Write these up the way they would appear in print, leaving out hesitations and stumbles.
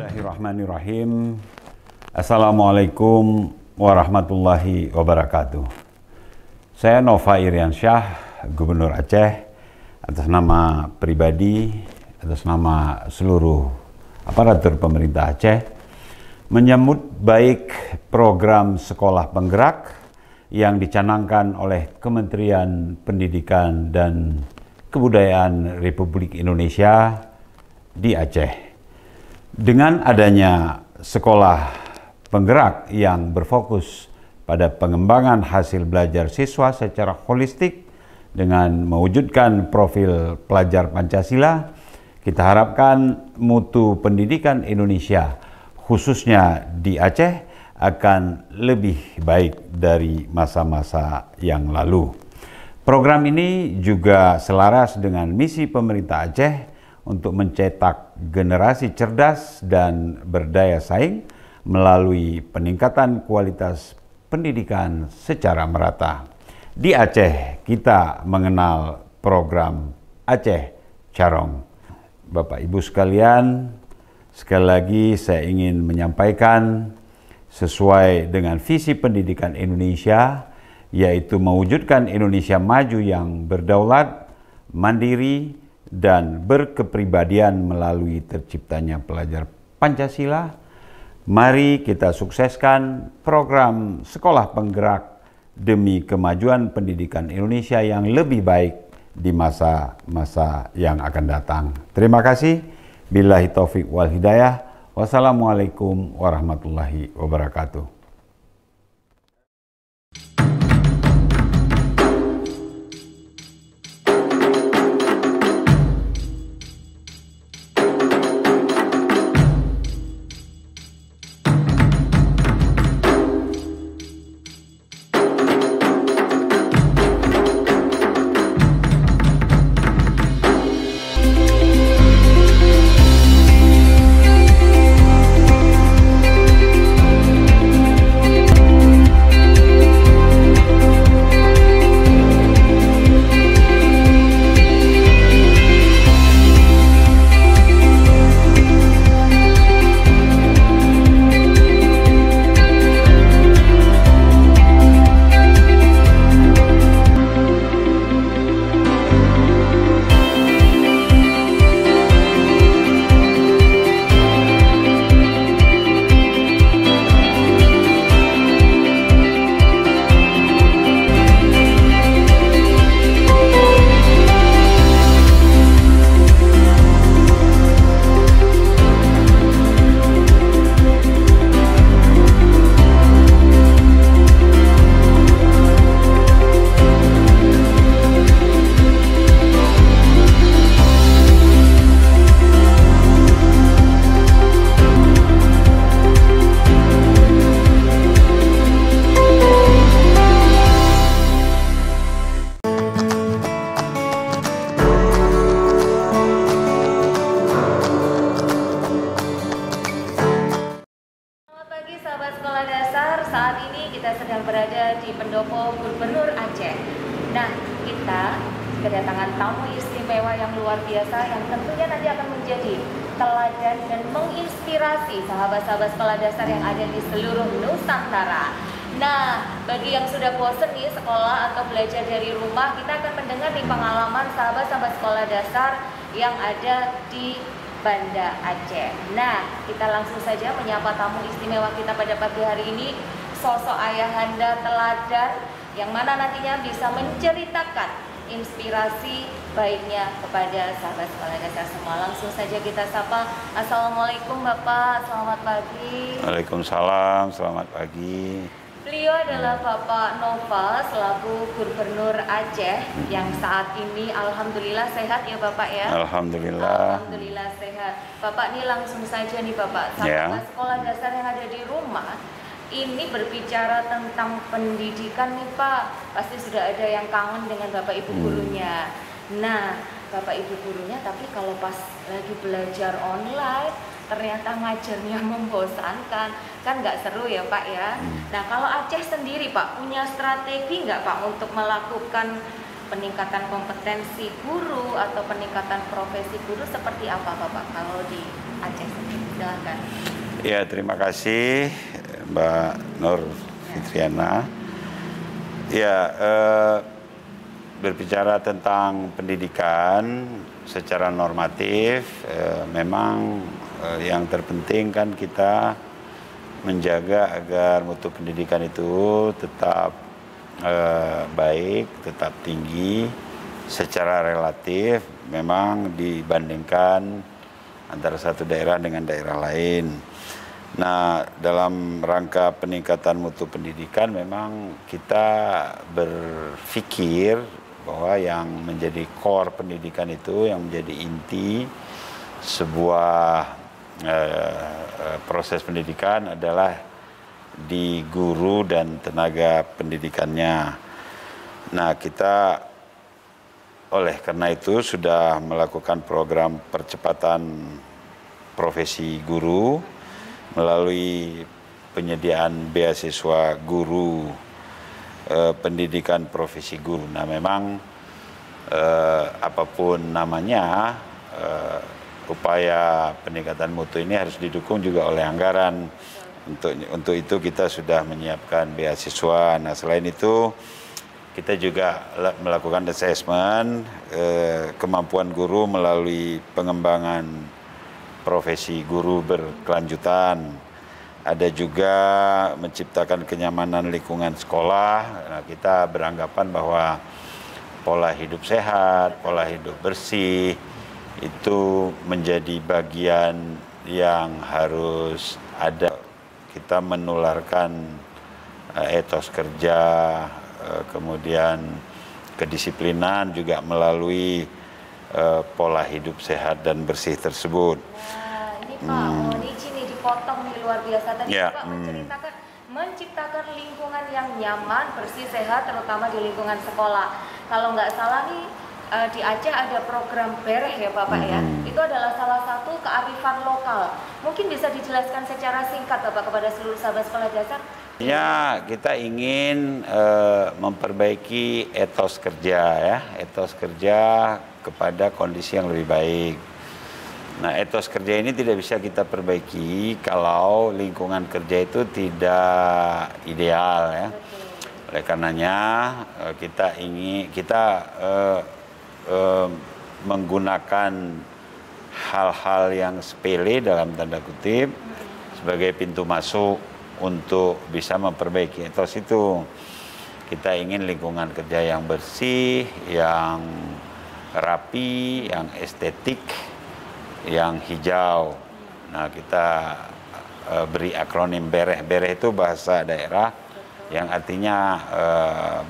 Bismillahirrahmanirrahim. Assalamualaikum warahmatullahi wabarakatuh. Saya Nova Iriansyah, Gubernur Aceh, atas nama pribadi, atas nama seluruh aparatur pemerintah Aceh, menyambut baik program sekolah penggerak yang dicanangkan oleh Kementerian Pendidikan dan Kebudayaan Republik Indonesia di Aceh. Dengan adanya sekolah penggerak yang berfokus pada pengembangan hasil belajar siswa secara holistik dengan mewujudkan profil pelajar Pancasila, kita harapkan mutu pendidikan Indonesia, khususnya di Aceh, akan lebih baik dari masa-masa yang lalu. Program ini juga selaras dengan misi pemerintah Aceh untuk mencetak generasi cerdas dan berdaya saing melalui peningkatan kualitas pendidikan secara merata. Di Aceh, kita mengenal program Aceh Carong. Bapak Ibu sekalian, sekali lagi saya ingin menyampaikan sesuai dengan visi pendidikan Indonesia, yaitu mewujudkan Indonesia maju yang berdaulat, mandiri, dan berkepribadian melalui terciptanya pelajar Pancasila. Mari kita sukseskan program sekolah penggerak demi kemajuan pendidikan Indonesia yang lebih baik di masa-masa yang akan datang. Terima kasih. Billahi taufik wal hidayah. Wassalamualaikum warahmatullahi wabarakatuh. Saat ini kita sedang berada di pendopo Gubernur Aceh. Nah, kita kedatangan tamu istimewa yang luar biasa yang tentunya nanti akan menjadi teladan dan menginspirasi sahabat-sahabat sekolah dasar yang ada di seluruh Nusantara. Nah, bagi yang sudah bosen nih sekolah atau belajar dari rumah, kita akan mendengar nih pengalaman sahabat-sahabat sekolah dasar yang ada di Banda Aceh. Nah, kita langsung saja menyapa tamu istimewa kita pada pagi hari ini, sosok ayahanda teladan yang mana nantinya bisa menceritakan inspirasi baiknya kepada sahabat sekolah dasar semua. Langsung saja kita sapa. Assalamualaikum Bapak, selamat pagi. Waalaikumsalam, selamat pagi. Beliau adalah Bapak Nova selaku Gubernur Aceh yang saat ini alhamdulillah sehat ya Bapak ya. Alhamdulillah. Alhamdulillah sehat. Bapak ini langsung saja nih Bapak, sahabat sekolah dasar yang ada di rumah. Ini berbicara tentang pendidikan nih Pak, pasti sudah ada yang kangen dengan Bapak Ibu gurunya. Nah, Bapak Ibu gurunya, tapi kalau pas lagi belajar online, ternyata ngajarnya membosankan, kan nggak seru ya Pak ya. Nah, kalau Aceh sendiri Pak, punya strategi nggak Pak untuk melakukan peningkatan kompetensi guru atau peningkatan profesi guru seperti apa Bapak kalau di Aceh sendiri? Silahkan. Ya, terima kasih Mbak Nur Fitriana. Ya, berbicara tentang pendidikan secara normatif, memang yang terpenting kan kita menjaga agar mutu pendidikan itu tetap baik, tetap tinggi secara relatif, memang dibandingkan antara satu daerah dengan daerah lain. Nah, dalam rangka peningkatan mutu pendidikan memang kita berpikir bahwa yang menjadi core pendidikan itu, yang menjadi inti sebuah proses pendidikan adalah di guru dan tenaga pendidikannya. Nah, kita oleh karena itu sudah melakukan program percepatan profesi guru melalui penyediaan beasiswa guru, pendidikan profesi guru. Nah, memang apapun namanya, upaya peningkatan mutu ini harus didukung juga oleh anggaran. Untuk itu kita sudah menyiapkan beasiswa. Nah, selain itu kita juga melakukan assessment kemampuan guru melalui pengembangan profesi guru berkelanjutan. Ada juga menciptakan kenyamanan lingkungan sekolah. Nah, kita beranggapan bahwa pola hidup sehat, pola hidup bersih itu menjadi bagian yang harus ada. Kita menularkan etos kerja, kemudian kedisiplinan juga melalui pola hidup sehat dan bersih tersebut. Nah, ini Pak, mohon izin nih dipotong nih, luar biasa. Tadi Ya, Pak menciptakan lingkungan yang nyaman, bersih, sehat, terutama di lingkungan sekolah. Kalau nggak salah nih, di Aceh ada program Bereh ya Bapak ya. Itu adalah salah satu kearifan lokal. Mungkin bisa dijelaskan secara singkat Bapak kepada seluruh sahabat sekolah dasar. Ya, kita ingin memperbaiki etos kerja ya, etos kerja kepada kondisi yang lebih baik. Nah, etos kerja ini tidak bisa kita perbaiki kalau lingkungan kerja itu tidak ideal ya. Oleh karenanya kita menggunakan hal-hal yang sepele dalam tanda kutip sebagai pintu masuk untuk bisa memperbaiki etos itu. Kita ingin lingkungan kerja yang bersih, yang rapi, yang estetik, yang hijau. Nah, kita beri akronim BEREH. BEREH itu bahasa daerah yang artinya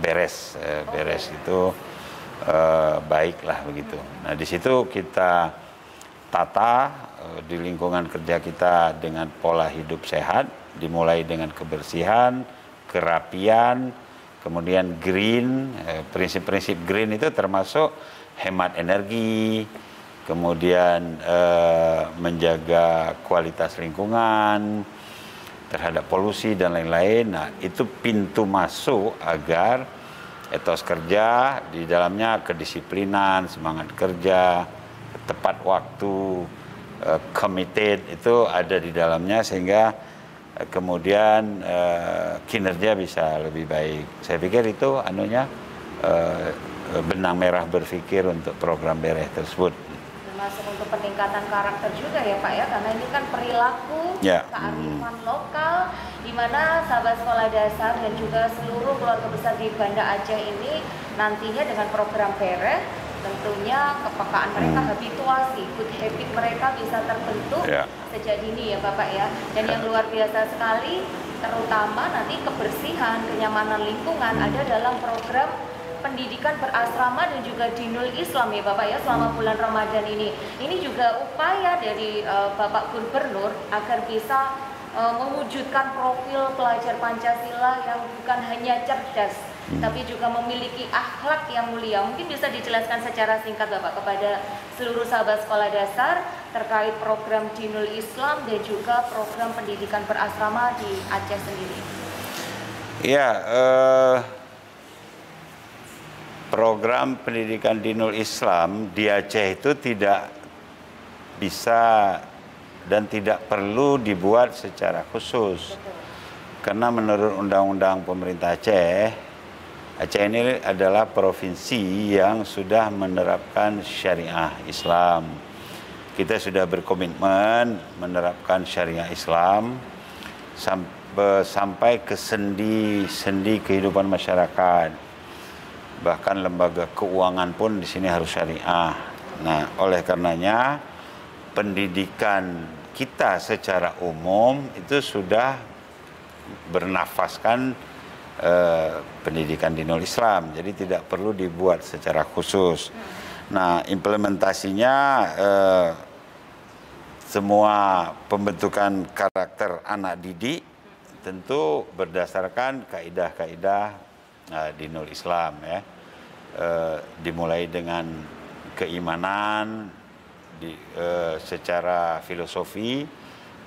beres. Beres itu baiklah begitu. Nah, di situ kita tata di lingkungan kerja kita dengan pola hidup sehat, dimulai dengan kebersihan, kerapian, kemudian green. Prinsip-prinsip green itu termasuk hemat energi, kemudian menjaga kualitas lingkungan terhadap polusi dan lain-lain. Nah, itu pintu masuk agar etos kerja di dalamnya kedisiplinan, semangat kerja, tepat waktu, committed itu ada di dalamnya sehingga kemudian kinerja bisa lebih baik. Saya pikir itu benang merah berpikir untuk program BEREH tersebut. Termasuk untuk peningkatan karakter juga ya Pak ya, karena ini kan perilaku, kearifan lokal, di mana sahabat sekolah dasar dan juga seluruh keluarga besar di Banda Aceh ini nantinya dengan program BEREH tentunya kepekaan mereka, habituasi, good habit mereka bisa terbentuk sejak dini ya Bapak ya. Dan yang luar biasa sekali, terutama nanti kebersihan, kenyamanan lingkungan ada dalam program pendidikan berasrama dan juga dinul Islam ya Bapak ya selama bulan Ramadan ini. Ini juga upaya dari Bapak Gubernur agar bisa mewujudkan profil pelajar Pancasila yang bukan hanya cerdas, tapi juga memiliki akhlak yang mulia. Mungkin bisa dijelaskan secara singkat Bapak kepada seluruh sahabat sekolah dasar terkait program dinul Islam dan juga program pendidikan berasrama di Aceh sendiri. Ya, program pendidikan dinul Islam di Aceh itu tidak bisa dan tidak perlu dibuat secara khusus. Karena menurut Undang-Undang Pemerintah Aceh, Aceh ini adalah provinsi yang sudah menerapkan syariah Islam. Kita sudah berkomitmen menerapkan syariah Islam sampai ke sendi-sendi kehidupan masyarakat. Bahkan lembaga keuangan pun di sini harus syariah. Nah, oleh karenanya pendidikan kita secara umum itu sudah bernafaskan pendidikan dinul Islam, jadi tidak perlu dibuat secara khusus. Nah, implementasinya semua pembentukan karakter anak didik tentu berdasarkan kaidah-kaidah dinul Islam ya. Dimulai dengan keimanan, secara filosofi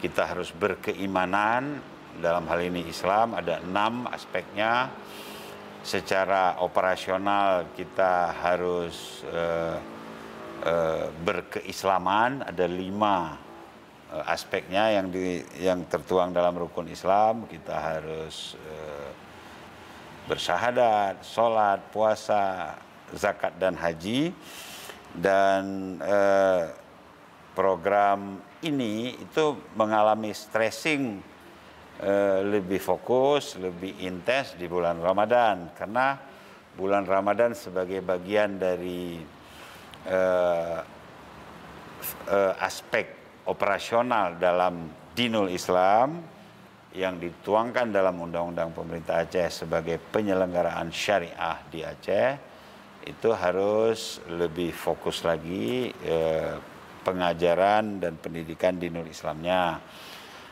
kita harus berkeimanan. Dalam hal ini Islam ada 6 aspeknya. Secara operasional kita harus berkeislaman, ada 5 aspeknya yang tertuang dalam rukun Islam. Kita harus bersyahadat, sholat, puasa, zakat dan haji. Dan program ini itu mengalami stressing lebih fokus, lebih intens di bulan Ramadan, karena bulan Ramadan sebagai bagian dari aspek operasional dalam dinul Islam yang dituangkan dalam Undang-Undang Pemerintah Aceh sebagai penyelenggaraan syariah di Aceh, itu harus lebih fokus lagi pengajaran dan pendidikan dinul Islamnya.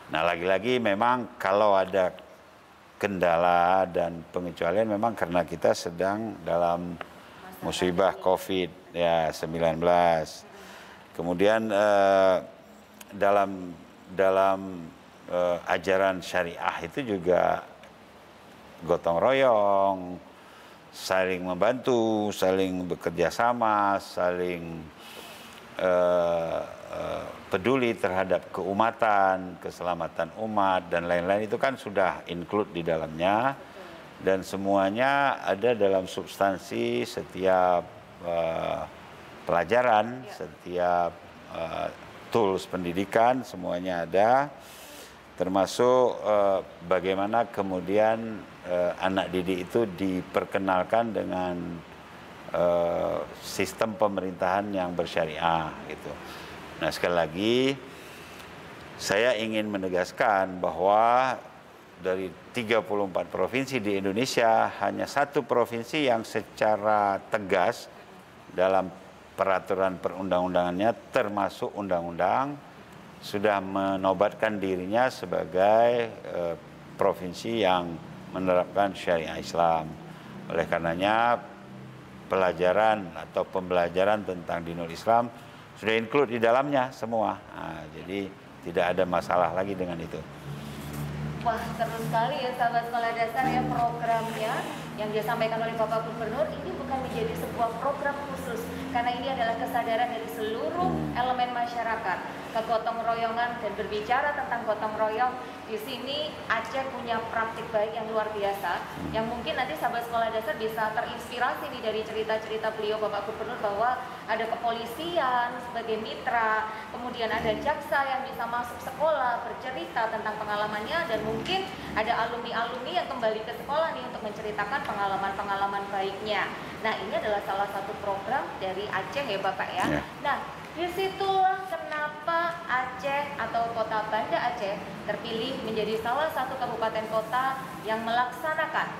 Nah, lagi-lagi memang kalau ada kendala dan pengecualian memang karena kita sedang dalam musibah COVID-19. Kemudian dalam ajaran syariah itu juga gotong royong, saling membantu, saling bekerja sama, saling peduli terhadap keumatan, keselamatan umat, dan lain-lain itu kan sudah include di dalamnya. Dan semuanya ada dalam substansi setiap pelajaran, setiap tools pendidikan, semuanya ada. Termasuk bagaimana kemudian anak didik itu diperkenalkan dengan sistem pemerintahan yang bersyariah gitu. Nah, sekali lagi saya ingin menegaskan bahwa dari 34 provinsi di Indonesia hanya 1 provinsi yang secara tegas dalam peraturan perundang-undangannya termasuk undang-undang sudah menobatkan dirinya sebagai provinsi yang menerapkan syariah Islam. Oleh karenanya pelajaran atau pembelajaran tentang dinul Islam sudah include di dalamnya semua. Nah, jadi tidak ada masalah lagi dengan itu. Wah, seru sekali ya sahabat sekolah dasar ya, programnya yang disampaikan oleh Bapak Gubernur ini bukan menjadi sebuah program khusus, karena ini adalah kesadaran dari seluruh elemen masyarakat, kegotong royongan. Dan berbicara tentang gotong royong, di sini Aceh punya praktik baik yang luar biasa, yang mungkin nanti sahabat sekolah dasar bisa terinspirasi nih dari cerita-cerita beliau Bapak Gubernur, bahwa ada kepolisian sebagai mitra, kemudian ada jaksa yang bisa masuk sekolah bercerita tentang pengalamannya, dan mungkin ada alumni-alumni yang kembali ke sekolah nih untuk menceritakan pengalaman-pengalaman baiknya. Nah, ini adalah salah satu program dari Aceh ya Bapak ya. Nah, disitulah kenapa Aceh atau Kota Banda Aceh terpilih menjadi salah satu kabupaten kota yang melaksanakan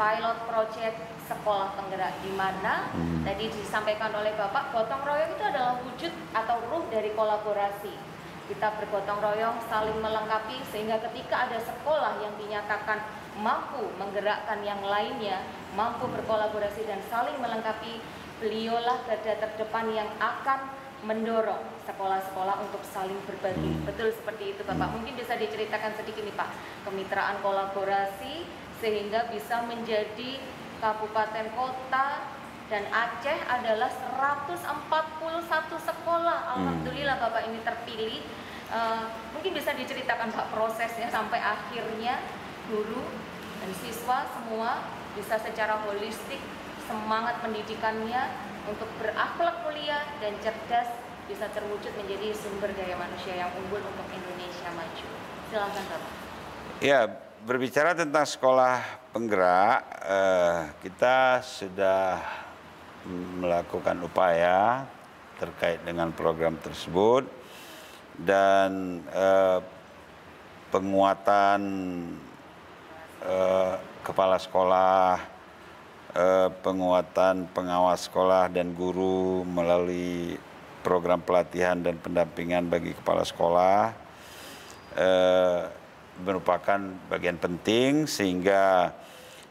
pilot project sekolah penggerak, di mana tadi disampaikan oleh Bapak, gotong royong itu adalah wujud atau ruh dari kolaborasi. Kita bergotong royong, saling melengkapi, sehingga ketika ada sekolah yang dinyatakan mampu menggerakkan yang lainnya, mampu berkolaborasi dan saling melengkapi, beliaulah garda terdepan yang akan mendorong sekolah-sekolah untuk saling berbagi. Betul seperti itu Bapak. Mungkin bisa diceritakan sedikit nih Pak, kemitraan kolaborasi sehingga bisa menjadi kabupaten kota, dan Aceh adalah 141 sekolah. Alhamdulillah Bapak ini terpilih Mungkin bisa diceritakan Pak prosesnya sampai akhirnya guru dan siswa semua bisa secara holistik semangat pendidikannya untuk berakhlak mulia dan cerdas bisa terwujud menjadi sumber daya manusia yang unggul untuk Indonesia maju. Silakan Bapak. Ya, berbicara tentang sekolah penggerak, kita sudah melakukan upaya terkait dengan program tersebut dan penguatan kepala sekolah, penguatan pengawas sekolah dan guru melalui program pelatihan dan pendampingan bagi kepala sekolah merupakan bagian penting sehingga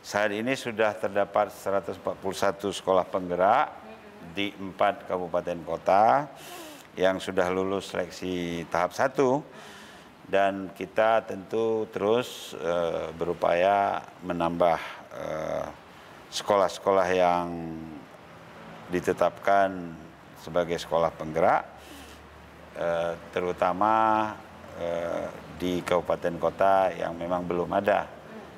saat ini sudah terdapat 141 sekolah penggerak di 4 kabupaten kota yang sudah lulus seleksi tahap 1 dan kita tentu terus berupaya menambah sekolah-sekolah yang ditetapkan sebagai sekolah penggerak terutama di kabupaten kota yang memang belum ada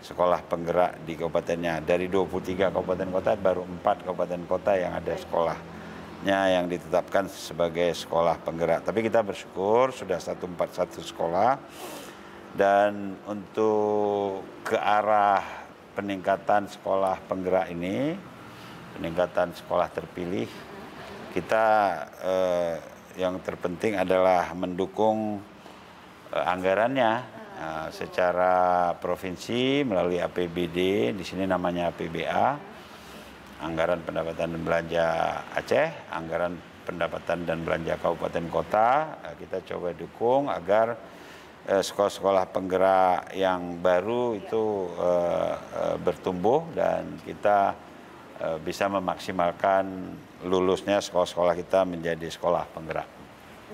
sekolah penggerak di kabupatennya. Dari 23 kabupaten kota baru 4 kabupaten kota yang ada sekolahnya yang ditetapkan sebagai sekolah penggerak. Tapi kita bersyukur sudah 141 sekolah dan untuk ke arah peningkatan sekolah penggerak ini, peningkatan sekolah terpilih, kita yang terpenting adalah mendukung anggarannya secara provinsi melalui APBD, di sini namanya APBA, anggaran pendapatan dan belanja Aceh, anggaran pendapatan dan belanja kabupaten kota, kita coba dukung agar sekolah-sekolah penggerak yang baru itu bertumbuh dan kita bisa memaksimalkan lulusnya sekolah-sekolah kita menjadi sekolah penggerak.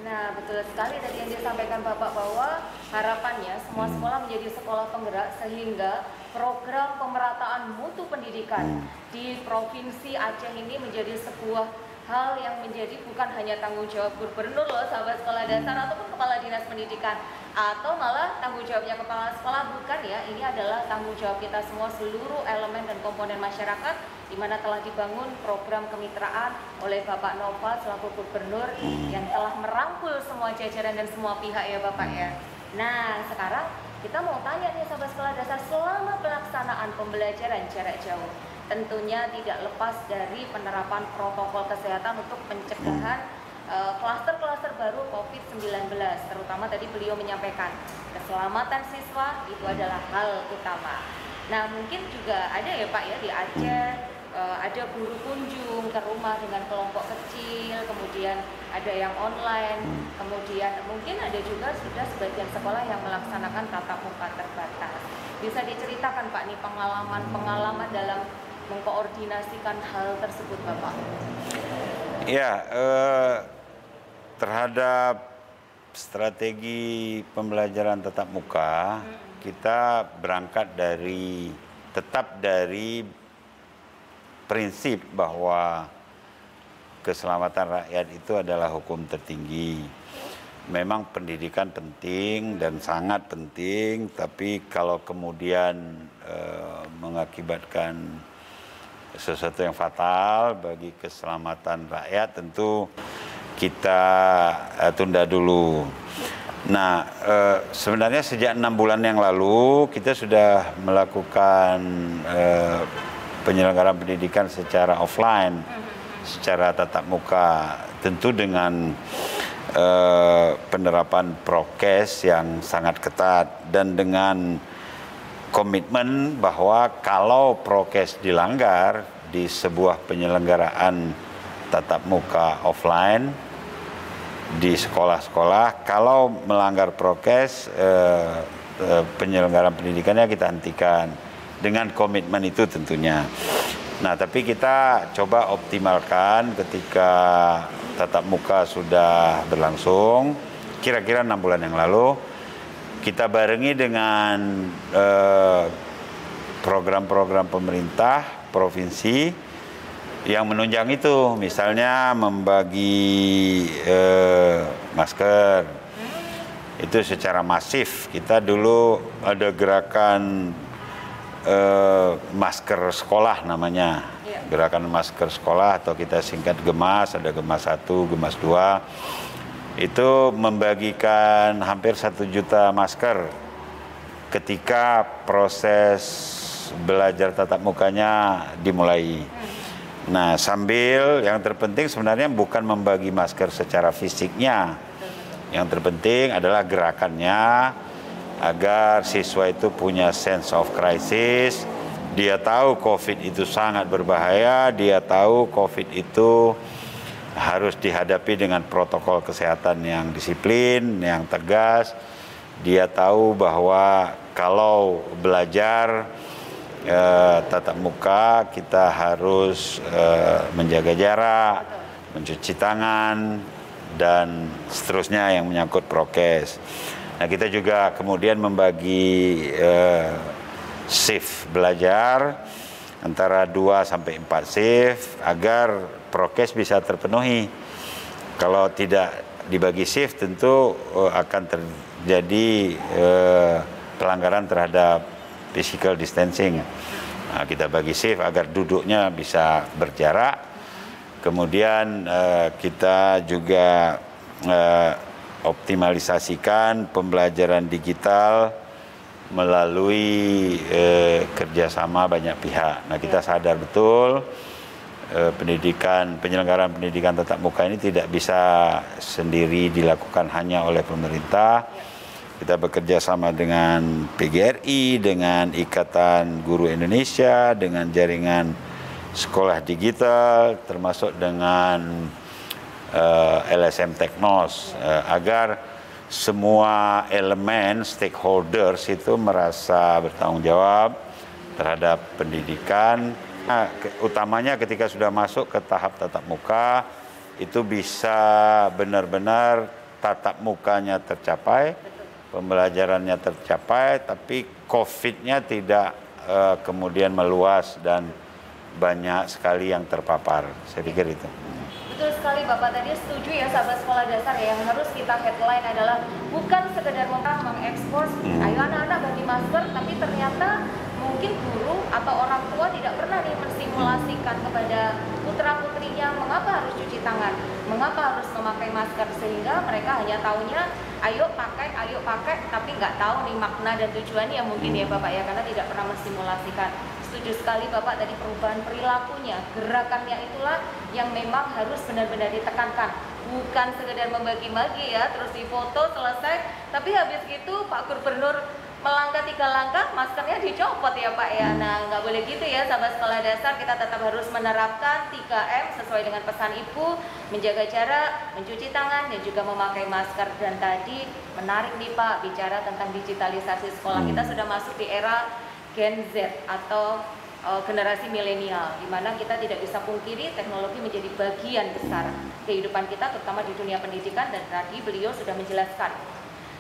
Nah, betul sekali tadi yang disampaikan Bapak bahwa harapannya semua sekolah menjadi sekolah penggerak sehingga program pemerataan mutu pendidikan di Provinsi Aceh ini menjadi sebuah hal yang menjadi bukan hanya tanggung jawab gubernur loh, sahabat sekolah dasar ataupun kepala dinas pendidikan atau malah tanggung jawabnya kepala sekolah, bukan ya, ini adalah tanggung jawab kita semua seluruh elemen dan komponen masyarakat di mana telah dibangun program kemitraan oleh Bapak Noval selaku gubernur yang telah merangkul semua jajaran dan semua pihak ya Bapak ya. Nah, sekarang kita mau tanya nih sahabat sekolah dasar, selama pelaksanaan pembelajaran jarak jauh tentunya tidak lepas dari penerapan protokol kesehatan untuk pencegahan klaster-klaster baru COVID-19, terutama tadi beliau menyampaikan keselamatan siswa itu adalah hal utama. Nah, mungkin juga ada ya Pak ya di Aceh ada guru kunjung ke rumah dengan kelompok kecil, kemudian ada yang online, kemudian mungkin ada juga sudah sebagian sekolah yang melaksanakan tatap muka terbatas. Bisa diceritakan Pak nih pengalaman dalam mengkoordinasikan hal tersebut Bapak? Ya, terhadap strategi pembelajaran tatap muka, kita berangkat tetap dari prinsip bahwa keselamatan rakyat itu adalah hukum tertinggi. Memang pendidikan penting dan sangat penting, tapi kalau kemudian mengakibatkan sesuatu yang fatal bagi keselamatan rakyat, tentu kita tunda dulu. Nah, sebenarnya sejak 6 bulan yang lalu kita sudah melakukan penyelenggaraan pendidikan secara offline, secara tatap muka, tentu dengan penerapan prokes yang sangat ketat dan dengan komitmen bahwa kalau prokes dilanggar di sebuah penyelenggaraan tatap muka offline di sekolah-sekolah, kalau melanggar prokes penyelenggaraan pendidikannya kita hentikan dengan komitmen itu tentunya. Nah, tapi kita coba optimalkan ketika tatap muka sudah berlangsung, kira-kira 6 bulan yang lalu, kita barengi dengan program-program pemerintah provinsi yang menunjang itu, misalnya membagi masker, itu secara masif. Kita dulu ada gerakan masker sekolah namanya, gerakan masker sekolah atau kita singkat GEMAS, ada GEMAS 1, GEMAS 2, itu membagikan hampir 1 juta masker ketika proses belajar tatap mukanya dimulai. Nah, sambil yang terpenting sebenarnya bukan membagi masker secara fisiknya, yang terpenting adalah gerakannya, agar siswa itu punya sense of crisis. Dia tahu COVID itu sangat berbahaya, dia tahu COVID itu harus dihadapi dengan protokol kesehatan yang disiplin, yang tegas. Dia tahu bahwa kalau belajar tatap muka kita harus menjaga jarak, mencuci tangan, dan seterusnya yang menyangkut prokes. Nah, kita juga kemudian membagi shift belajar antara 2 sampai 4 shift agar prokes bisa terpenuhi. Kalau tidak dibagi shift tentu akan terjadi pelanggaran terhadap physical distancing. Nah, kita bagi shift agar duduknya bisa berjarak. Kemudian kita juga optimalisasikan pembelajaran digital melalui kerjasama banyak pihak. Nah, kita sadar betul penyelenggaraan pendidikan tatap muka ini tidak bisa sendiri dilakukan hanya oleh pemerintah. Kita bekerja sama dengan PGRI, dengan Ikatan Guru Indonesia, dengan jaringan sekolah digital, termasuk dengan LSM Teknos, agar semua elemen stakeholders itu merasa bertanggung jawab terhadap pendidikan. Nah, utamanya ketika sudah masuk ke tahap tatap muka, itu bisa benar-benar tatap mukanya tercapai, pembelajarannya tercapai, tapi COVID-nya tidak kemudian meluas dan banyak sekali yang terpapar. Saya pikir itu. Betul sekali Bapak, tadi setuju ya sahabat sekolah dasar ya, yang harus kita headline adalah bukan sekedar mengekspos ayo anak-anak ganti masker, tapi ternyata mungkin guru atau orang tua tidak pernah nih mensimulasikan kepada putra-putrinya mengapa harus cuci tangan, mengapa harus memakai masker, sehingga mereka hanya taunya ayo pakai, tapi nggak tahu nih makna dan tujuannya mungkin ya Bapak ya, karena tidak pernah mensimulasikan. Setuju sekali Bapak, tadi perubahan perilakunya, gerakannya itulah yang memang harus benar-benar ditekankan. Bukan sekedar membagi-bagi ya, terus difoto selesai, tapi habis itu Pak Gubernur melangkah 3 langkah, maskernya dicopot ya Pak ya. Nah, nggak boleh gitu ya sahabat sekolah dasar, kita tetap harus menerapkan 3M sesuai dengan pesan Ibu, menjaga jarak, mencuci tangan, dan juga memakai masker. Dan tadi menarik nih Pak, bicara tentang digitalisasi sekolah. Kita sudah masuk di era Gen Z atau generasi milenial, di mana kita tidak bisa pungkiri teknologi menjadi bagian besar kehidupan kita, terutama di dunia pendidikan. Dan tadi beliau sudah menjelaskan,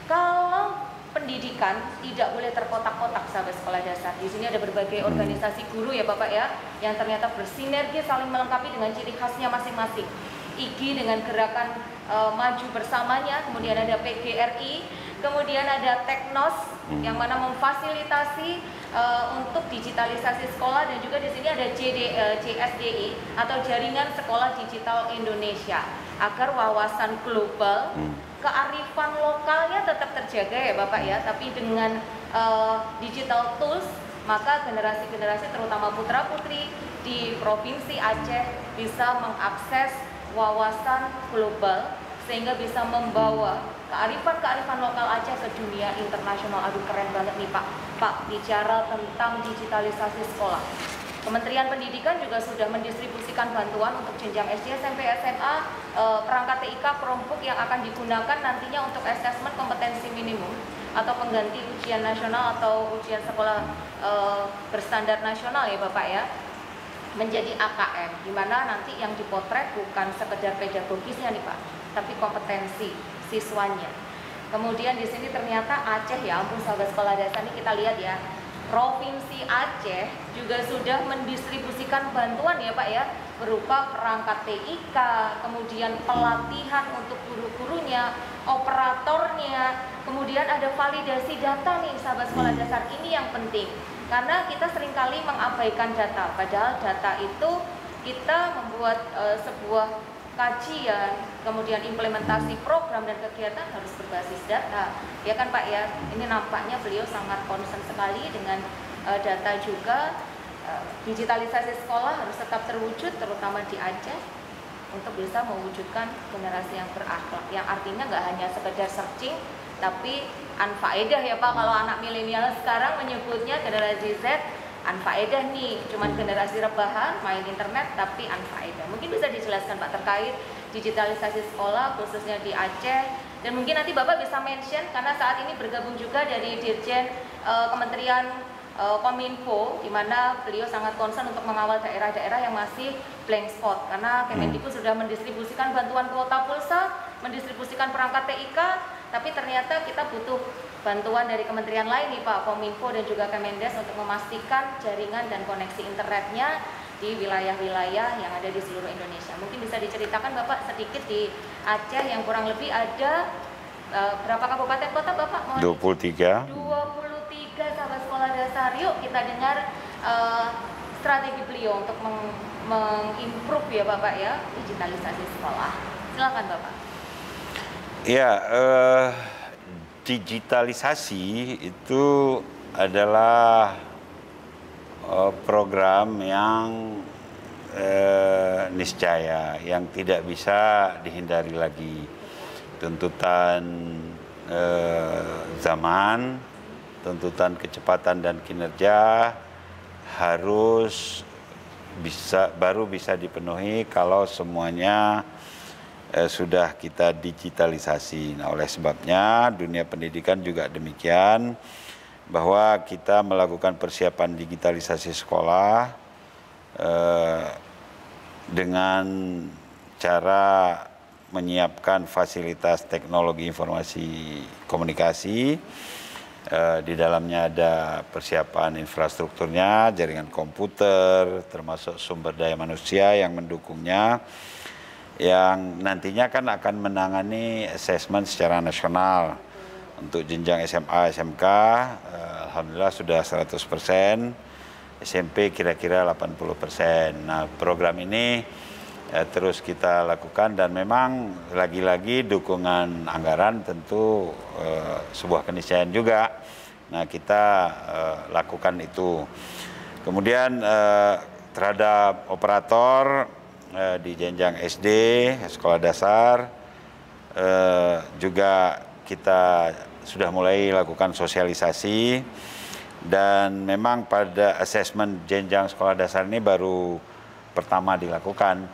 kalau pendidikan tidak boleh terkotak-kotak sahabat sekolah dasar. Di sini ada berbagai organisasi guru ya Bapak ya, yang ternyata bersinergi saling melengkapi dengan ciri khasnya masing-masing. IGI dengan gerakan maju bersamanya, kemudian ada PGRI, kemudian ada Teknos yang mana memfasilitasi untuk digitalisasi sekolah, dan juga di sini ada JSDI atau Jaringan Sekolah Digital Indonesia, agar wawasan global, kearifan lokalnya tetap terjaga ya Bapak ya, tapi dengan digital tools, maka generasi-generasi terutama putra-putri di Provinsi Aceh bisa mengakses wawasan global sehingga bisa membawa kearifan-kearifan lokal Aceh ke dunia internasional. Aduh, keren banget nih Pak. Pak, bicara tentang digitalisasi sekolah, Kementerian Pendidikan juga sudah mendistribusikan bantuan untuk jenjang SD, SMP, SMA, perangkat TIK, Chromebook yang akan digunakan nantinya untuk asesmen kompetensi minimum atau pengganti ujian nasional atau ujian sekolah berstandar nasional ya Bapak ya, menjadi AKM, di mana nanti yang dipotret bukan sekedar pedagogisnya nih Pak, tapi kompetensi siswanya. Kemudian di sini ternyata Aceh, ya ampun sahabat sekolah dasar, ini kita lihat ya, Provinsi Aceh juga sudah mendistribusikan bantuan ya Pak ya, berupa perangkat TIK, kemudian pelatihan untuk guru-gurunya, operatornya, kemudian ada validasi data nih sahabat sekolah dasar. Ini yang penting karena kita seringkali mengabaikan data, padahal data itu kita membuat sebuah kajian, kemudian implementasi program dan kegiatan harus berbasis data, ya kan Pak ya. Ini nampaknya beliau sangat concern sekali dengan data juga. Digitalisasi sekolah harus tetap terwujud, terutama di Aceh, untuk bisa mewujudkan generasi yang berakhlak, yang artinya nggak hanya sekedar searching, tapi anfaedah ya Pak. Kalau anak milenial sekarang menyebutnya generasi Z, anfaedah nih, cuman generasi rebahan, main internet, tapi anfaedah. Mungkin bisa dijelaskan Pak terkait digitalisasi sekolah, khususnya di Aceh, dan mungkin nanti Bapak bisa mention, karena saat ini bergabung juga dari Dirjen Kementerian Kominfo, di mana beliau sangat concern untuk mengawal daerah-daerah yang masih blank spot, karena Kemendikbud sudah mendistribusikan bantuan kuota pulsa, mendistribusikan perangkat TIK, tapi ternyata kita butuh bantuan dari kementerian lain nih Pak, Kominfo dan juga Kemendes, untuk memastikan jaringan dan koneksi internetnya di wilayah-wilayah yang ada di seluruh Indonesia. Mungkin bisa diceritakan Bapak sedikit di Aceh yang kurang lebih ada berapa kabupaten kota Bapak? 23. 23 sahabat sekolah dasar. Yuk kita dengar strategi beliau untuk mengimprove ya Bapak ya, digitalisasi sekolah. Silakan Bapak. Ya, digitalisasi itu adalah program yang niscaya, yang tidak bisa dihindari lagi. Tuntutan zaman, tuntutan kecepatan dan kinerja baru bisa dipenuhi kalau semuanya sudah kita digitalisasi. Nah, oleh sebabnya dunia pendidikan juga demikian, bahwa kita melakukan persiapan digitalisasi sekolah dengan cara menyiapkan fasilitas teknologi informasi komunikasi. Di dalamnya ada persiapan infrastrukturnya, jaringan komputer, termasuk sumber daya manusia yang mendukungnya, yang nantinya kan akan menangani asesmen secara nasional. Untuk jenjang SMA, SMK, alhamdulillah sudah 100%, SMP kira-kira 80%. Nah, program ini terus kita lakukan, dan memang lagi-lagi dukungan anggaran tentu sebuah keniscayaan juga. Nah, kita lakukan itu. Kemudian terhadap operator di jenjang SD, sekolah dasar, juga kita sudah mulai lakukan sosialisasi, dan memang pada asesmen jenjang sekolah dasar ini baru pertama dilakukan,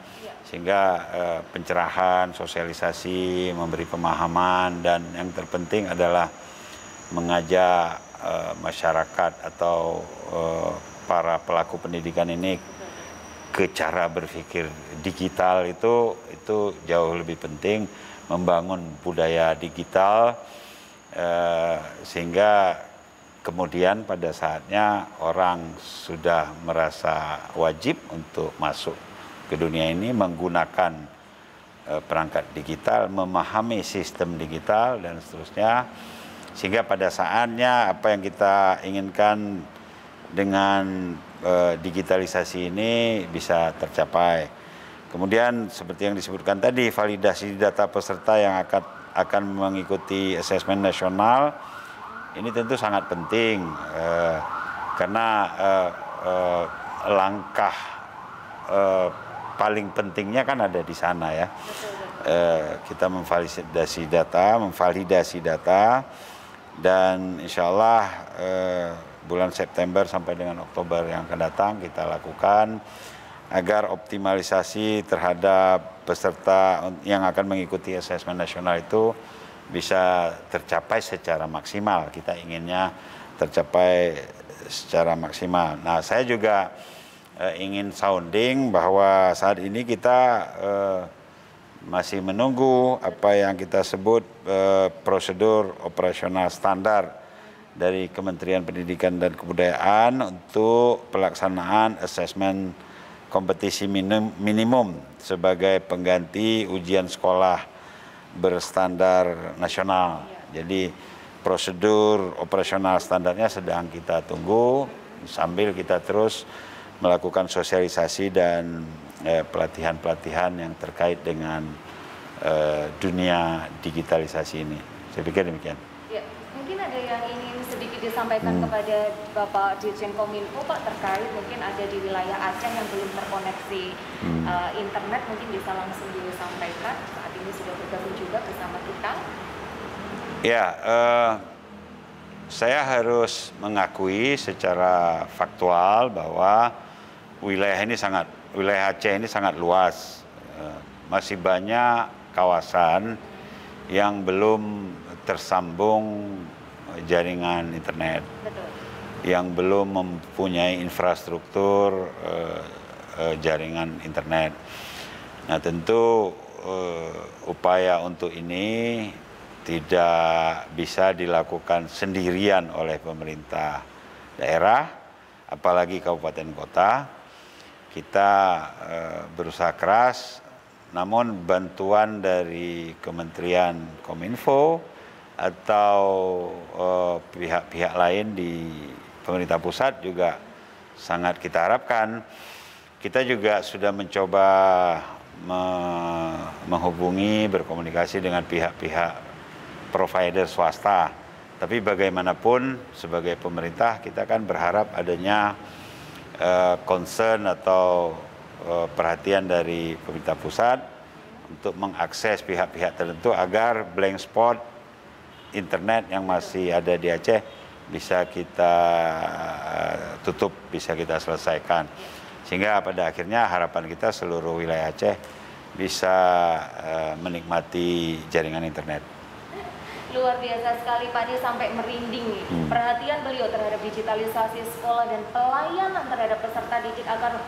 sehingga pencerahan, sosialisasi, memberi pemahaman, dan yang terpenting adalah mengajak masyarakat atau para pelaku pendidikan ini ke cara berpikir digital. Itu jauh lebih penting, membangun budaya digital, sehingga kemudian pada saatnya orang sudah merasa wajib untuk masuk ke dunia ini menggunakan perangkat digital, memahami sistem digital dan seterusnya, sehingga pada saatnya apa yang kita inginkan dengan digitalisasi ini bisa tercapai. Kemudian seperti yang disebutkan tadi, validasi data peserta yang akan mengikuti asesmen nasional ini tentu sangat penting, karena langkah paling pentingnya kan ada di sana ya. Kita memvalidasi data, dan insya Allah bulan September sampai dengan Oktober yang akan datang kita lakukan agar optimalisasi terhadap peserta yang akan mengikuti asesmen nasional itu bisa tercapai secara maksimal. Kita inginnya tercapai secara maksimal. Nah, saya juga ingin sounding bahwa saat ini kita masih menunggu apa yang kita sebut prosedur operasional standar dari Kementerian Pendidikan dan Kebudayaan untuk pelaksanaan asesmen kompetisi minimum sebagai pengganti ujian sekolah berstandar nasional. Jadi prosedur operasional standarnya sedang kita tunggu sambil kita terus melakukan sosialisasi dan pelatihan-pelatihan yang terkait dengan dunia digitalisasi ini. Saya pikir demikian. Ya, mungkin ada yang ingin sedikit disampaikan kepada Bapak Dirjen Kominfo Pak terkait mungkin ada di wilayah Aceh yang belum terkoneksi internet, mungkin bisa langsung disampaikan. Saat ini sudah bergabung juga bersama kita. Ya, saya harus mengakui secara faktual bahwa wilayah Aceh ini sangat luas. Masih banyak kawasan yang belum tersambung jaringan internet. Betul. Yang belum mempunyai infrastruktur jaringan internet. Nah, tentu upaya untuk ini tidak bisa dilakukan sendirian oleh pemerintah daerah, apalagi kabupaten kota. Kita berusaha keras, namun bantuan dari Kementerian Kominfo atau pihak-pihak lain di pemerintah pusat juga sangat kita harapkan. Kita juga sudah mencoba menghubungi, berkomunikasi dengan pihak-pihak provider swasta. Tapi bagaimanapun sebagai pemerintah kita kan berharap adanya concern atau perhatian dari pemerintah pusat untuk mengakses pihak-pihak tertentu agar blank spot internet yang masih ada di Aceh bisa kita tutup, bisa kita selesaikan. Sehingga pada akhirnya harapan kita seluruh wilayah Aceh bisa menikmati jaringan internet. Luar biasa sekali Pak, dia sampai merinding nih. Perhatian beliau terhadap digitalisasi sekolah dan pelayanan terhadap peserta didik agar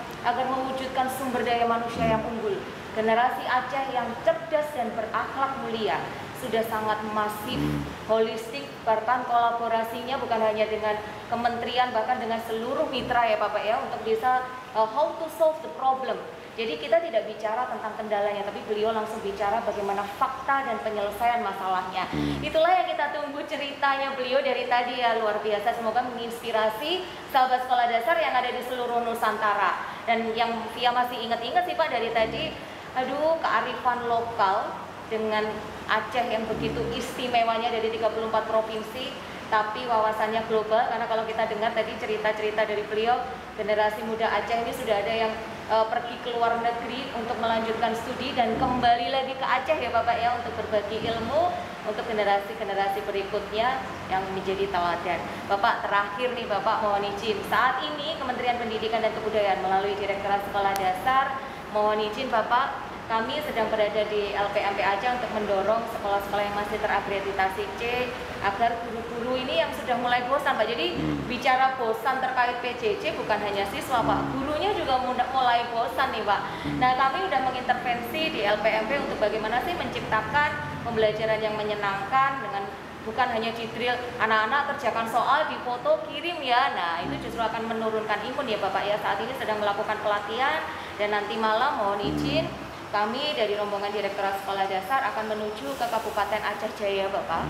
mewujudkan sumber daya manusia yang unggul. Generasi Aceh yang cerdas dan berakhlak mulia sudah sangat masif, holistik, bahkan kolaborasinya bukan hanya dengan kementerian, bahkan dengan seluruh mitra ya Bapak ya, untuk bisa how to solve the problem. Jadi kita tidak bicara tentang kendalanya, tapi beliau langsung bicara bagaimana fakta dan penyelesaian masalahnya. Itulah yang kita tunggu ceritanya beliau dari tadi ya, luar biasa. Semoga menginspirasi sahabat sekolah dasar yang ada di seluruh Nusantara. Dan yang Via masih ingat-ingat sih Pak dari tadi, aduh kearifan lokal dengan Aceh yang begitu istimewanya dari 34 provinsi, tapi wawasannya global. Karena kalau kita dengar tadi cerita-cerita dari beliau, generasi muda Aceh ini sudah ada yang pergi ke luar negeri untuk melanjutkan studi dan kembali lagi ke Aceh ya Bapak ya, untuk berbagi ilmu untuk generasi-generasi berikutnya yang menjadi teladan. Bapak terakhir nih Bapak, mohon izin, saat ini Kementerian Pendidikan dan Kebudayaan melalui Direktorat Sekolah Dasar, mohon izin Bapak, kami sedang berada di LPMP Aceh untuk mendorong sekolah-sekolah yang masih terakreditasi C agar guru-guru ini yang sudah mulai bosan Pak. Jadi bicara bosan terkait PJJ bukan hanya siswa Pak, gurunya juga mulai bosan nih Pak. Nah kami sudah mengintervensi di LPMP untuk bagaimana sih menciptakan pembelajaran yang menyenangkan dengan bukan hanya di-drill anak-anak kerjakan soal di foto kirim ya. Nah itu justru akan menurunkan imun ya Bapak ya. Saat ini sedang melakukan pelatihan dan nanti malam mohon izin kami dari rombongan Direktorat Sekolah Dasar akan menuju ke Kabupaten Aceh Jaya Bapak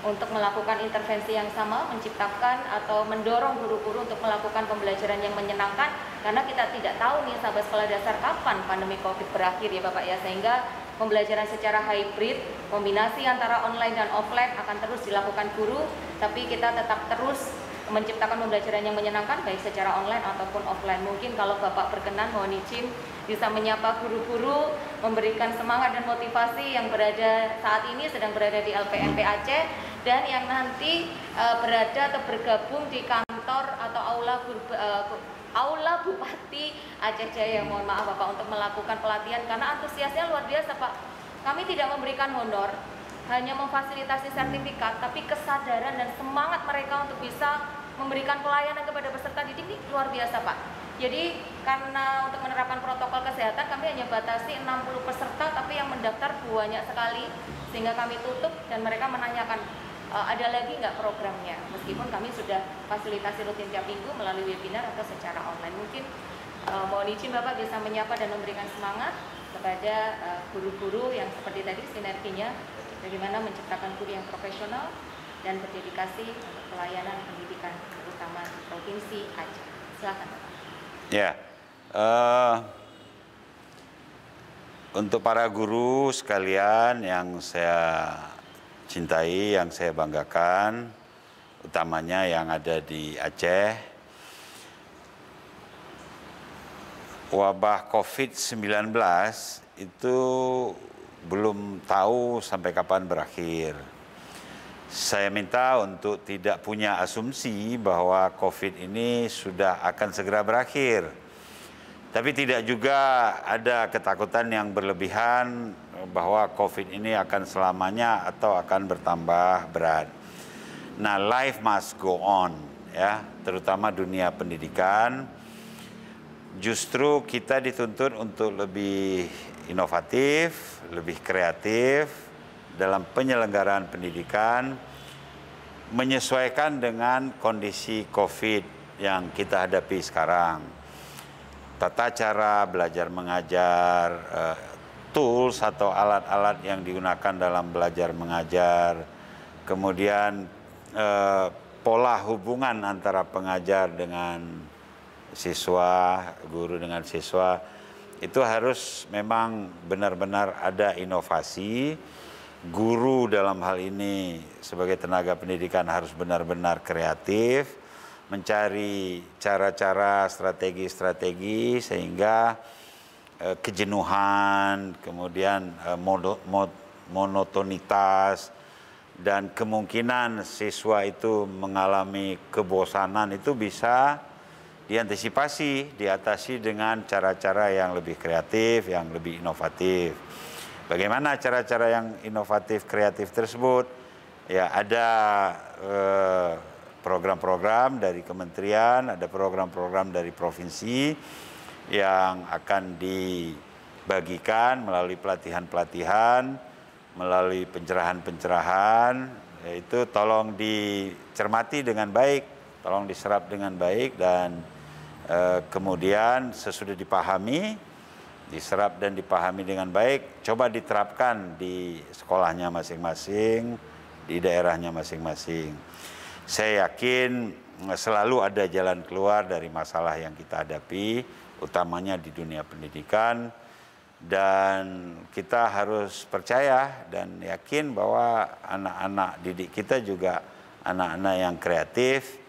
untuk melakukan intervensi yang sama, menciptakan atau mendorong guru-guru untuk melakukan pembelajaran yang menyenangkan, karena kita tidak tahu nih sahabat sekolah dasar kapan pandemi COVID berakhir ya Bapak ya, sehingga pembelajaran secara hybrid, kombinasi antara online dan offline akan terus dilakukan guru, tapi kita tetap terus menciptakan pembelajaran yang menyenangkan baik secara online ataupun offline. Mungkin kalau Bapak berkenan mohon izin bisa menyapa guru-guru, memberikan semangat dan motivasi yang saat ini sedang berada di LPMP Aceh dan yang nanti berada atau bergabung di kantor atau aula Bupati Aceh Jaya. Mohon maaf Bapak untuk melakukan pelatihan karena antusiasnya luar biasa Pak. Kami tidak memberikan honor, hanya memfasilitasi sertifikat, tapi kesadaran dan semangat mereka untuk bisa memberikan pelayanan kepada peserta didik ini luar biasa Pak. Jadi karena untuk menerapkan protokol kesehatan kami hanya batasi 60 peserta, tapi yang mendaftar banyak sekali sehingga kami tutup dan mereka menanyakan ada lagi nggak programnya, meskipun kami sudah fasilitasi rutin tiap minggu melalui webinar atau secara online. Mungkin mohon izin Bapak bisa menyapa dan memberikan semangat kepada guru-guru yang seperti tadi sinerginya bagaimana menciptakan guru yang profesional dan berdedikasi untuk pelayanan pendidikan, terutama di Provinsi Aceh. Silakan Bapak. Ya, untuk para guru sekalian yang saya cintai, yang saya banggakan, utamanya yang ada di Aceh, wabah COVID-19 itu belum tahu sampai kapan berakhir. Saya minta untuk tidak punya asumsi bahwa COVID ini sudah akan segera berakhir. Tapi tidak juga ada ketakutan yang berlebihan bahwa COVID ini akan selamanya atau akan bertambah berat. Nah, life must go on, ya, terutama dunia pendidikan. Justru kita dituntut untuk lebih inovatif, lebih kreatif dalam penyelenggaraan pendidikan, menyesuaikan dengan kondisi COVID yang kita hadapi sekarang. Tata cara belajar mengajar, tools atau alat-alat yang digunakan dalam belajar mengajar, kemudian pola hubungan antara pengajar dengan siswa, guru dengan siswa, itu harus memang benar-benar ada inovasi. Guru dalam hal ini sebagai tenaga pendidikan harus benar-benar kreatif, mencari cara-cara, strategi-strategi sehingga kejenuhan, kemudian monotonitas, dan kemungkinan siswa itu mengalami kebosanan itu bisa diantisipasi, diatasi dengan cara-cara yang lebih kreatif, yang lebih inovatif. Bagaimana cara-cara yang inovatif, kreatif tersebut? Ya, ada program-program dari kementerian, ada program-program dari provinsi yang akan dibagikan melalui pelatihan-pelatihan, melalui pencerahan-pencerahan. Itu tolong dicermati dengan baik, tolong diserap dengan baik, dan kemudian sesudah dipahami, diserap dan dipahami dengan baik, coba diterapkan di sekolahnya masing-masing, di daerahnya masing-masing. Saya yakin selalu ada jalan keluar dari masalah yang kita hadapi, utamanya di dunia pendidikan, dan kita harus percaya dan yakin bahwa anak-anak didik kita juga anak-anak yang kreatif,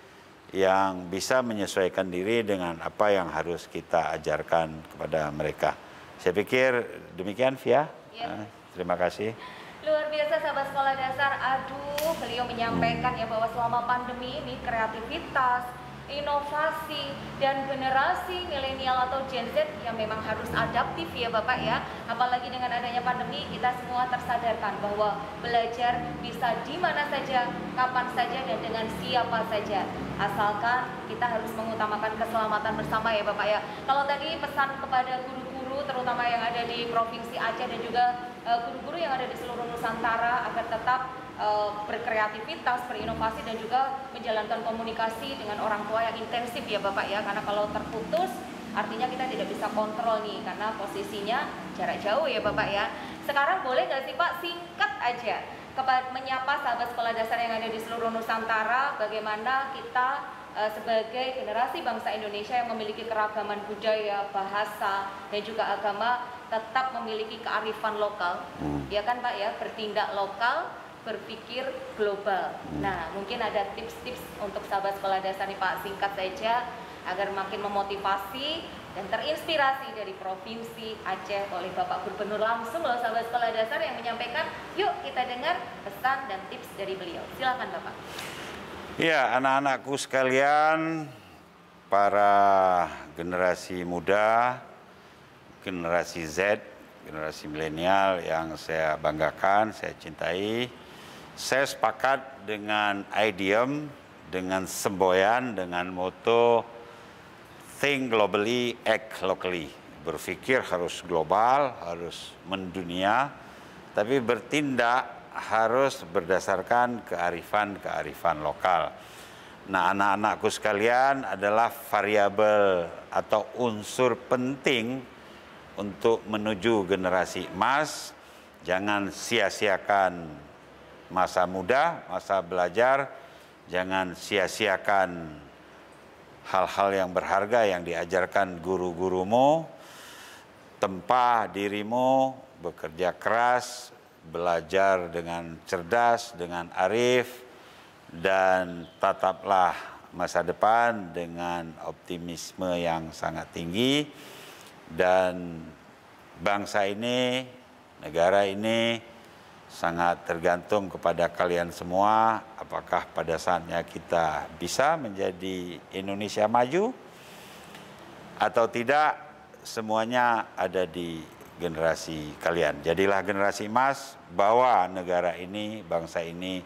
yang bisa menyesuaikan diri dengan apa yang harus kita ajarkan kepada mereka. Saya pikir demikian, Via. Ya. Terima kasih. Luar biasa sahabat sekolah dasar. Aduh, beliau menyampaikan ya bahwa selama pandemi ini kreativitas, inovasi, dan generasi milenial atau Gen Z yang memang harus adaptif ya Bapak ya. Apalagi dengan adanya pandemi, kita semua tersadarkan bahwa belajar bisa di mana saja, kapan saja, dan dengan siapa saja. Asalkan kita harus mengutamakan keselamatan bersama ya Bapak ya. Kalau tadi pesan kepada guru-guru terutama yang ada di Provinsi Aceh dan juga guru-guru yang ada di seluruh Nusantara agar tetap berkreativitas, berinovasi, dan juga menjalankan komunikasi dengan orang tua yang intensif ya Bapak ya. Karena kalau terputus artinya kita tidak bisa kontrol nih, karena posisinya jarak jauh ya Bapak ya. Sekarang boleh nggak sih Pak singkat aja menyapa sahabat sekolah dasar yang ada di seluruh Nusantara, bagaimana kita sebagai generasi bangsa Indonesia yang memiliki keragaman budaya, bahasa, dan juga agama tetap memiliki kearifan lokal, ya kan Pak ya, bertindak lokal, berpikir global. Nah, mungkin ada tips-tips untuk sahabat sekolah dasar nih Pak, singkat saja agar makin memotivasi dan terinspirasi dari Provinsi Aceh oleh Bapak Gubernur langsung loh sahabat sekolah dasar yang menyampaikan. Yuk kita dengar pesan dan tips dari beliau. Silakan Bapak. Ya, anak-anakku sekalian, para generasi muda, generasi Z, generasi milenial yang saya banggakan, saya cintai, saya sepakat dengan idiom, dengan semboyan, dengan moto think globally, act locally. Berpikir harus global, harus mendunia, tapi bertindak harus berdasarkan kearifan-kearifan lokal. Nah, anak-anakku sekalian adalah variabel atau unsur penting untuk menuju generasi emas. Jangan sia-siakan masa muda, masa belajar, jangan sia-siakan hal-hal yang berharga yang diajarkan guru-gurumu. Tempa dirimu, bekerja keras, belajar dengan cerdas, dengan arif, dan tataplah masa depan dengan optimisme yang sangat tinggi. Dan bangsa ini, negara ini sangat tergantung kepada kalian semua. Apakah pada saatnya kita bisa menjadi Indonesia maju atau tidak, semuanya ada di generasi kalian. Jadilah generasi emas, bawa negara ini, bangsa ini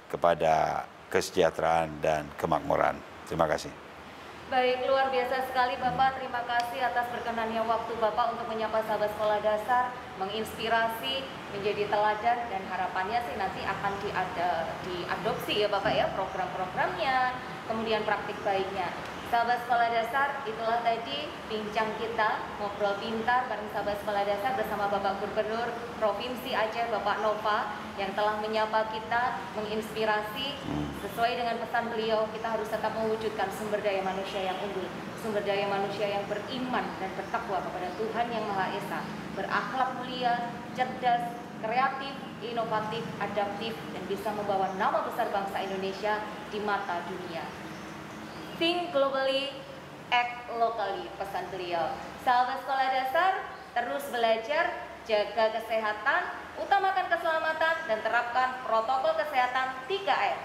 kepada kesejahteraan dan kemakmuran. Terima kasih. Baik, luar biasa sekali Bapak. Terima kasih atas berkenannya waktu Bapak untuk menyapa sahabat sekolah dasar, menginspirasi, menjadi teladan, dan harapannya sih nanti akan diadopsi ya Bapak ya, program-programnya, kemudian praktik baiknya. Sahabat sekolah dasar, itulah tadi bincang kita, ngobrol pintar bareng sahabat sekolah dasar bersama Bapak Gubernur Provinsi Aceh, Bapak Nova, yang telah menyapa kita, menginspirasi. Sesuai dengan pesan beliau, kita harus tetap mewujudkan sumber daya manusia yang unggul, sumber daya manusia yang beriman dan bertakwa kepada Tuhan Yang Maha Esa, berakhlak mulia, cerdas, kreatif, inovatif, adaptif, dan bisa membawa nama besar bangsa Indonesia di mata dunia. Think globally, act locally, pesan beliau. Sahabat sekolah dasar, terus belajar, jaga kesehatan, utamakan keselamatan, dan terapkan protokol kesehatan 3M.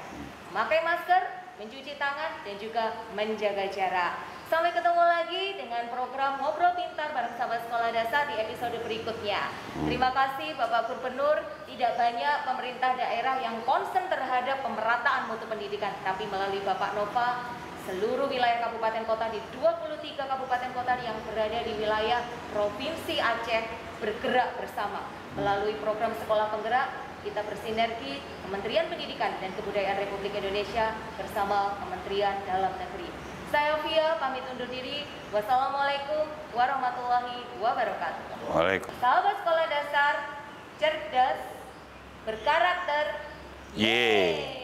Memakai masker, mencuci tangan, dan juga menjaga jarak. Sampai ketemu lagi dengan program Ngobrol Pintar bareng sahabat sekolah dasar di episode berikutnya. Terima kasih Bapak Gubernur. Tidak banyak pemerintah daerah yang concern terhadap pemerataan mutu pendidikan, tapi melalui Bapak Nova, seluruh wilayah kabupaten kota di 23 kabupaten kota yang berada di wilayah Provinsi Aceh bergerak bersama. Melalui program Sekolah Penggerak, kita bersinergi Kementerian Pendidikan dan Kebudayaan Republik Indonesia bersama Kementerian Dalam Negeri. Saya Fia, pamit undur diri. Wassalamualaikum warahmatullahi wabarakatuh. Waalaikumsalam. Sahabat sekolah dasar, cerdas, berkarakter, Yeay.